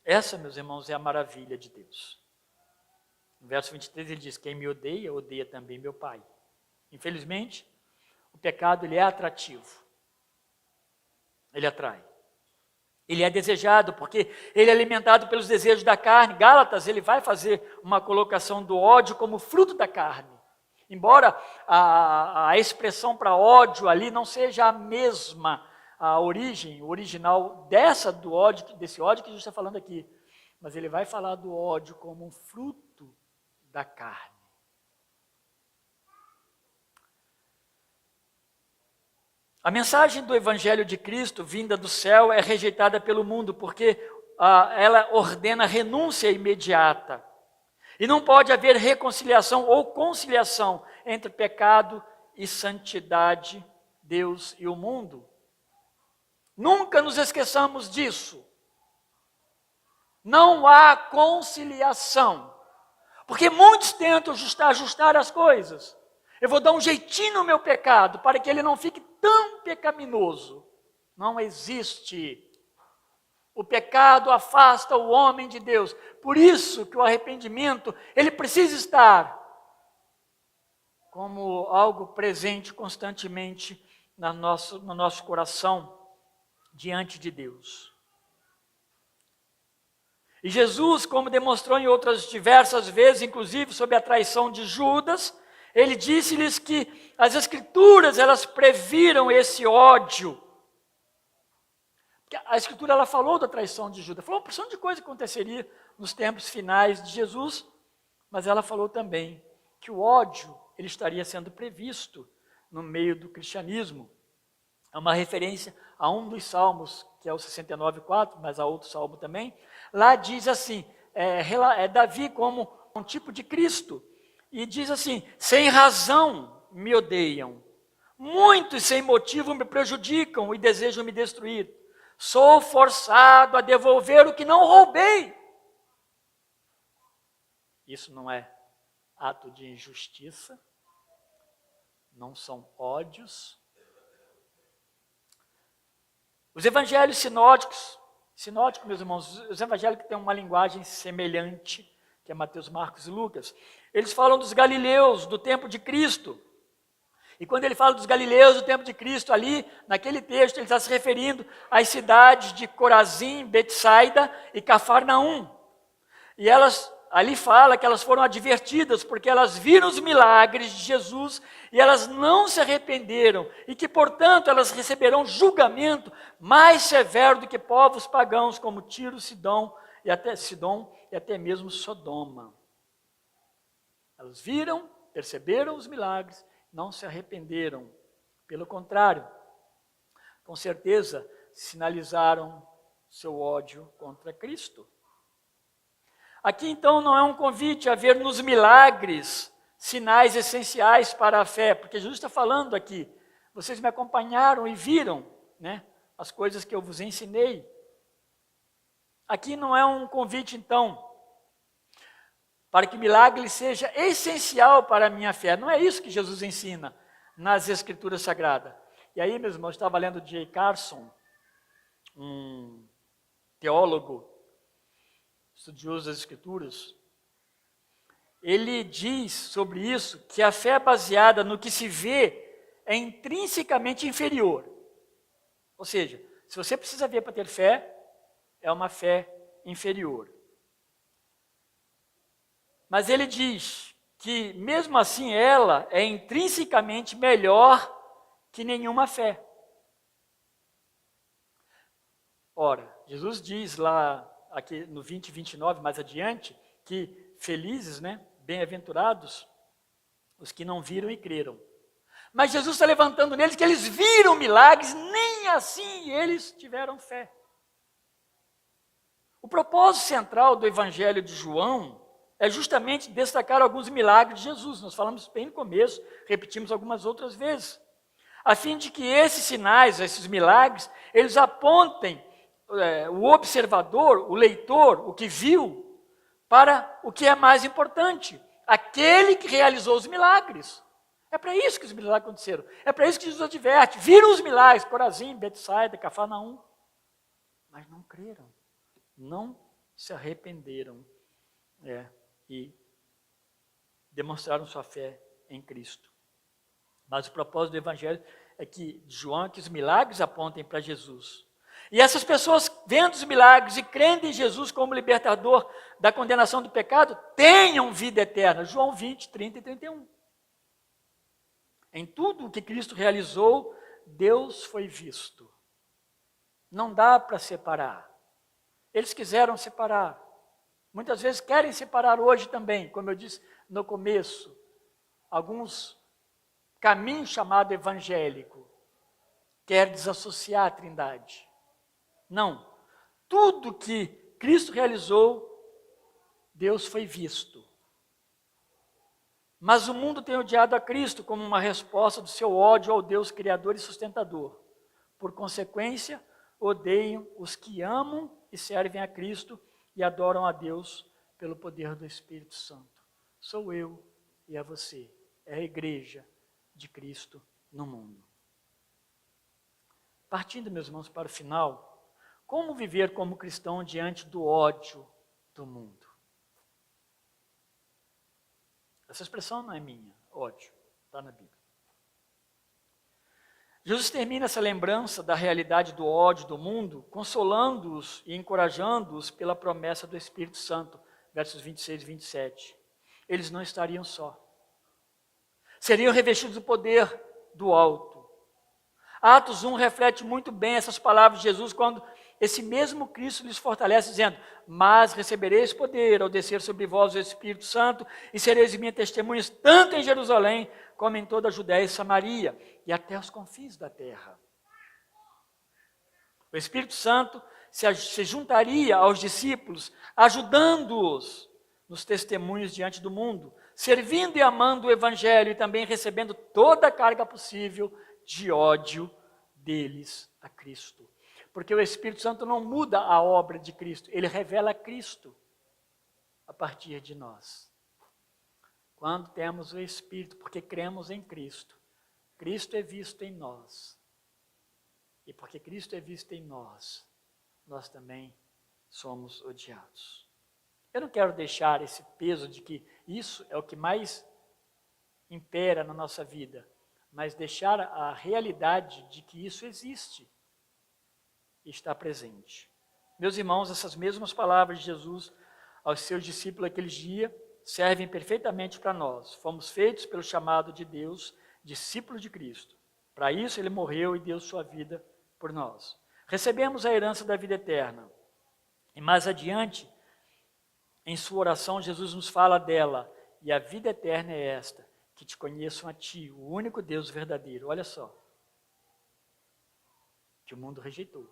Essa, meus irmãos, é a maravilha de Deus. No verso 23 ele diz: quem me odeia, odeia também meu Pai. Infelizmente, o pecado ele é atrativo. Ele atrai. Ele é desejado porque ele é alimentado pelos desejos da carne. Gálatas, ele vai fazer uma colocação do ódio como fruto da carne. Embora a expressão para ódio ali não seja a mesma, a origem, o original desse ódio que a gente está falando aqui. Mas ele vai falar do ódio como um fruto da carne. A mensagem do Evangelho de Cristo, vinda do céu, é rejeitada pelo mundo, porque ela ordena renúncia imediata. E não pode haver reconciliação ou conciliação entre pecado e santidade, Deus e o mundo. Nunca nos esqueçamos disso. Não há conciliação, porque muitos tentam ajustar as coisas. Eu vou dar um jeitinho no meu pecado, para que ele não fique tão pecaminoso. Não existe. O pecado afasta o homem de Deus. Por isso que o arrependimento, ele precisa estar como algo presente constantemente no nosso coração, diante de Deus. E Jesus, como demonstrou em outras diversas vezes, inclusive sobre a traição de Judas, ele disse-lhes que as Escrituras, elas previram esse ódio. A Escritura, ela falou da traição de Judas, falou uma porção de coisa que aconteceria nos tempos finais de Jesus, mas ela falou também que o ódio, ele estaria sendo previsto no meio do cristianismo. É uma referência a um dos salmos, que é o 69:4, mas há outro salmo também. Lá diz assim, Davi como um tipo de Cristo, e diz assim: sem razão me odeiam, muitos sem motivo me prejudicam e desejam me destruir. Sou forçado a devolver o que não roubei. Isso não é ato de injustiça, não são ódios. Os evangelhos sinóticos, meus irmãos, os evangelhos que têm uma linguagem semelhante, que é Mateus, Marcos e Lucas, eles falam dos galileus, do tempo de Cristo, E quando ele fala dos galileus do tempo de Cristo, ali, naquele texto, ele está se referindo às cidades de Corazim, Betsaida e Cafarnaum. E ali fala que elas foram advertidas, porque elas viram os milagres de Jesus e elas não se arrependeram, e que, portanto, elas receberão julgamento mais severo do que povos pagãos, como Tiro, Sidom e até mesmo Sodoma. Elas viram, perceberam os milagres, não se arrependeram. Pelo contrário, com certeza, sinalizaram seu ódio contra Cristo. Aqui, então, não é um convite a ver nos milagres sinais essenciais para a fé, porque Jesus está falando aqui, vocês me acompanharam e viram, né, as coisas que eu vos ensinei. Aqui não é um convite, então, para que o milagre seja essencial para a minha fé. Não é isso que Jesus ensina nas Escrituras Sagradas. E aí, meus irmãos, eu estava lendo J. Carson, um teólogo, estudioso das Escrituras. Ele diz sobre isso que a fé baseada no que se vê é intrinsecamente inferior. Ou seja, se você precisa ver para ter fé, é uma fé inferior. Mas ele diz que, mesmo assim, ela é intrinsecamente melhor que nenhuma fé. Ora, Jesus diz lá, aqui no 20 e 29, mais adiante, que felizes, né, bem-aventurados, os que não viram e creram. Mas Jesus está levantando neles que eles viram milagres, nem assim eles tiveram fé. O propósito central do Evangelho de João é justamente destacar alguns milagres de Jesus. Nós falamos bem no começo, repetimos algumas outras vezes. A fim de que esses sinais, esses milagres, eles apontem o observador, o leitor, o que viu, para o que é mais importante, aquele que realizou os milagres. É para isso que os milagres aconteceram. É para isso que Jesus adverte. Viram os milagres, Corazim, Betsaida, Cafarnaum, mas não creram, não se arrependeram e demonstraram sua fé em Cristo. Mas o propósito do Evangelho de João é que os milagres apontem para Jesus. E essas pessoas, vendo os milagres e crendo em Jesus como libertador da condenação do pecado, tenham vida eterna. João 20, 30 e 31. Em tudo o que Cristo realizou, Deus foi visto. Não dá para separar. Eles quiseram separar. Muitas vezes querem separar hoje também, como eu disse no começo, alguns caminhos chamados evangélico, quer desassociar a Trindade. Não. Tudo que Cristo realizou, Deus foi visto. Mas o mundo tem odiado a Cristo como uma resposta do seu ódio ao Deus Criador e sustentador. Por consequência, odeiam os que amam e servem a Cristo e adoram a Deus pelo poder do Espírito Santo. Sou eu e é você. É a igreja de Cristo no mundo. Partindo, meus irmãos, para o final, como viver como cristão diante do ódio do mundo? Essa expressão não é minha, ódio, está na Bíblia. Jesus termina essa lembrança da realidade do ódio do mundo, consolando-os e encorajando-os pela promessa do Espírito Santo, versos 26 e 27. Eles não estariam só. Seriam revestidos do poder do alto. Atos 1 reflete muito bem essas palavras de Jesus, quando esse mesmo Cristo lhes fortalece, dizendo: mas recebereis poder ao descer sobre vós o Espírito Santo, e sereis minhas testemunhas, tanto em Jerusalém, como em toda a Judéia e Samaria, e até os confins da terra. O Espírito Santo se juntaria aos discípulos, ajudando-os nos testemunhos diante do mundo, servindo e amando o Evangelho, e também recebendo toda a carga possível de ódio deles a Cristo. Porque o Espírito Santo não muda a obra de Cristo, ele revela Cristo a partir de nós. Quando temos o Espírito, porque cremos em Cristo, Cristo é visto em nós. E porque Cristo é visto em nós, nós também somos odiados. Eu não quero deixar esse peso de que isso é o que mais impera na nossa vida, mas deixar a realidade de que isso existe e está presente. Meus irmãos, essas mesmas palavras de Jesus aos seus discípulos naquele dia servem perfeitamente para nós. Fomos feitos pelo chamado de Deus, discípulos de Cristo. Para isso ele morreu e deu sua vida por nós. Recebemos a herança da vida eterna. E mais adiante, em sua oração, Jesus nos fala dela. E a vida eterna é esta, que te conheçam a ti, o único Deus verdadeiro. Olha só. Que o mundo rejeitou.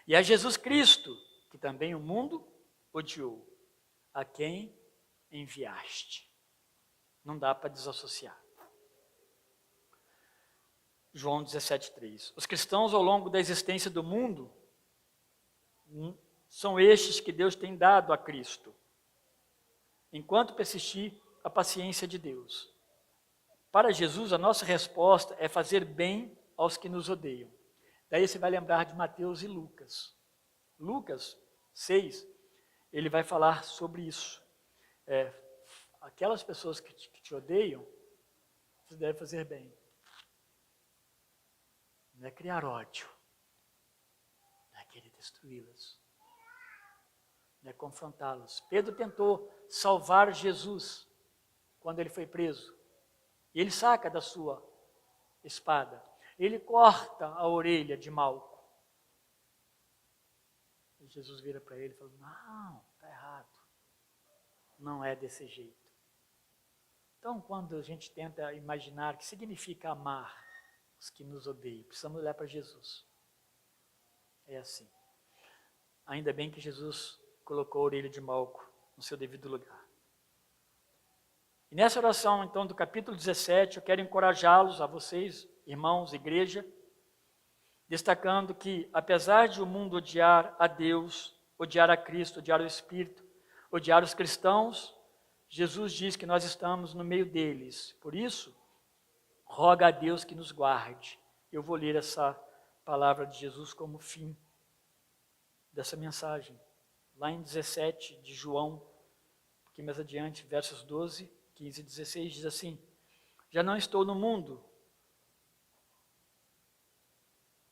E a Jesus Cristo, que também o mundo odiou, a quem enviaste. Não dá para desassociar. João 17,3. Os cristãos ao longo da existência do mundo são estes que Deus tem dado a Cristo, enquanto persistir a paciência de Deus. Para Jesus, a nossa resposta é fazer bem aos que nos odeiam. Daí você vai lembrar de Mateus e Lucas. Lucas 6, ele vai falar sobre isso. Aquelas pessoas que te odeiam, você deve fazer bem. Não é criar ódio, não é querer destruí-las, não é confrontá-las. Pedro tentou salvar Jesus quando ele foi preso. E ele saca da sua espada. Ele corta a orelha de Malco. E Jesus vira para ele e fala, não, está errado. Não é desse jeito. Então, quando a gente tenta imaginar o que significa amar os que nos odeiam, precisamos olhar para Jesus. É assim. Ainda bem que Jesus colocou a orelha de Malco no seu devido lugar. E nessa oração, então, do capítulo 17, eu quero encorajá-los, a vocês, irmãos, igreja, destacando que, apesar de o mundo odiar a Deus, odiar a Cristo, odiar o Espírito, odiar os cristãos, Jesus diz que nós estamos no meio deles. Por isso, roga a Deus que nos guarde. Eu vou ler essa palavra de Jesus como fim dessa mensagem. Lá em 17 de João, um pouquinho mais adiante, versos 12, 15 e 16, diz assim, já não estou no mundo,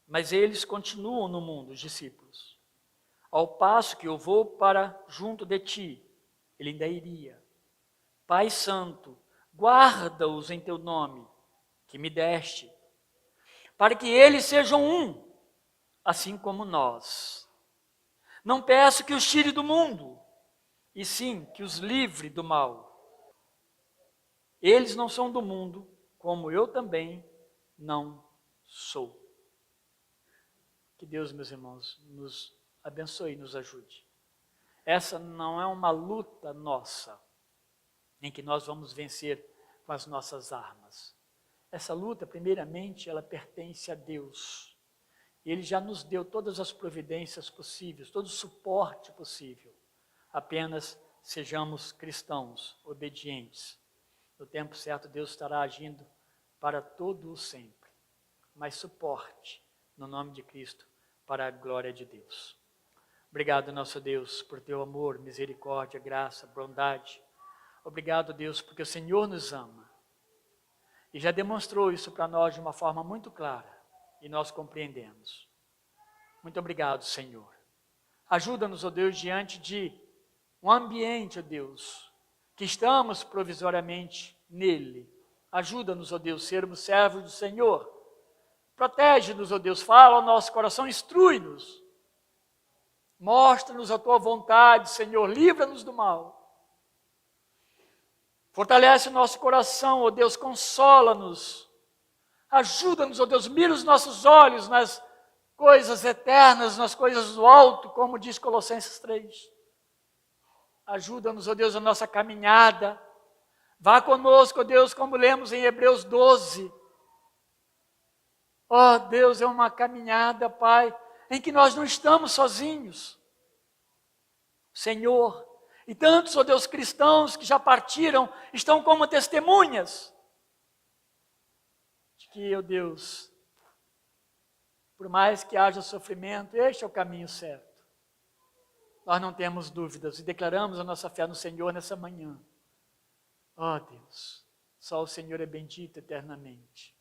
mas eles continuam no mundo, os discípulos. Ao passo que eu vou para junto de ti, ele ainda iria. Pai Santo, guarda-os em teu nome, que me deste, para que eles sejam um, assim como nós. Não peço que os tire do mundo, e sim que os livre do mal. Eles não são do mundo, como eu também não sou. Que Deus, meus irmãos, nos abençoe e nos ajude. Essa não é uma luta nossa, em que nós vamos vencer com as nossas armas. Essa luta, primeiramente, ela pertence a Deus. Ele já nos deu todas as providências possíveis, todo o suporte possível. Apenas sejamos cristãos, obedientes. No tempo certo, Deus estará agindo para todo o sempre. Mas suporte, no nome de Cristo, para a glória de Deus. Obrigado, nosso Deus, por teu amor, misericórdia, graça, bondade. Obrigado, Deus, porque o Senhor nos ama. E já demonstrou isso para nós de uma forma muito clara. E nós compreendemos. Muito obrigado, Senhor. Ajuda-nos, ó Deus, diante de um ambiente, ó Deus, que estamos provisoriamente nele. Ajuda-nos, ó Deus, sermos servos do Senhor. Protege-nos, ó Deus, fala ao nosso coração, instrui-nos. Mostra-nos a tua vontade, Senhor, livra-nos do mal. Fortalece o nosso coração, ó Deus, consola-nos. Ajuda-nos, ó Deus, mira os nossos olhos nas coisas eternas, nas coisas do alto, como diz Colossenses 3. Ajuda-nos, ó Deus, a nossa caminhada. Vá conosco, ó Deus, como lemos em Hebreus 12. Ó Deus, é uma caminhada, Pai, em que nós não estamos sozinhos. Senhor, e tantos, ó Deus, cristãos que já partiram, estão como testemunhas de que, ó Deus, por mais que haja sofrimento, este é o caminho certo. Nós não temos dúvidas e declaramos a nossa fé no Senhor nessa manhã. Ó Deus, Só o Senhor é bendito eternamente.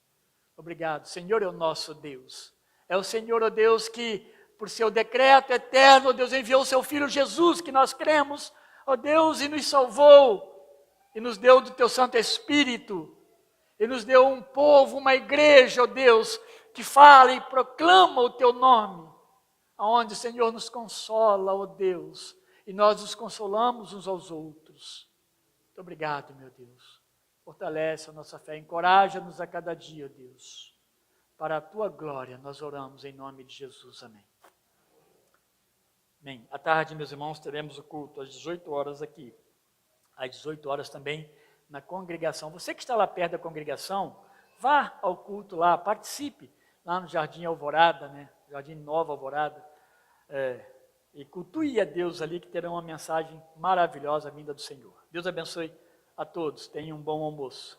Obrigado. Senhor é o nosso Deus. É o Senhor, ó Deus, que por seu decreto eterno, ó Deus, enviou o seu Filho Jesus, que nós cremos, ó Deus, e nos salvou, e nos deu do teu Santo Espírito, e nos deu um povo, uma igreja, ó Deus, que fala e proclama o teu nome, aonde o Senhor nos consola, ó Deus, e nós nos consolamos uns aos outros. Muito obrigado, meu Deus. Fortalece a nossa fé, encoraja-nos a cada dia, ó Deus. Para a tua glória, nós oramos em nome de Jesus. Amém. Amém. À tarde, meus irmãos, teremos o culto às 18 horas aqui. Às 18 horas também na congregação. Você que está lá perto da congregação, vá ao culto lá, participe lá no Jardim Alvorada, né? Jardim Nova Alvorada. E cultue a Deus ali, que terá uma mensagem maravilhosa vinda do Senhor. Deus abençoe a todos. Tenham um bom almoço.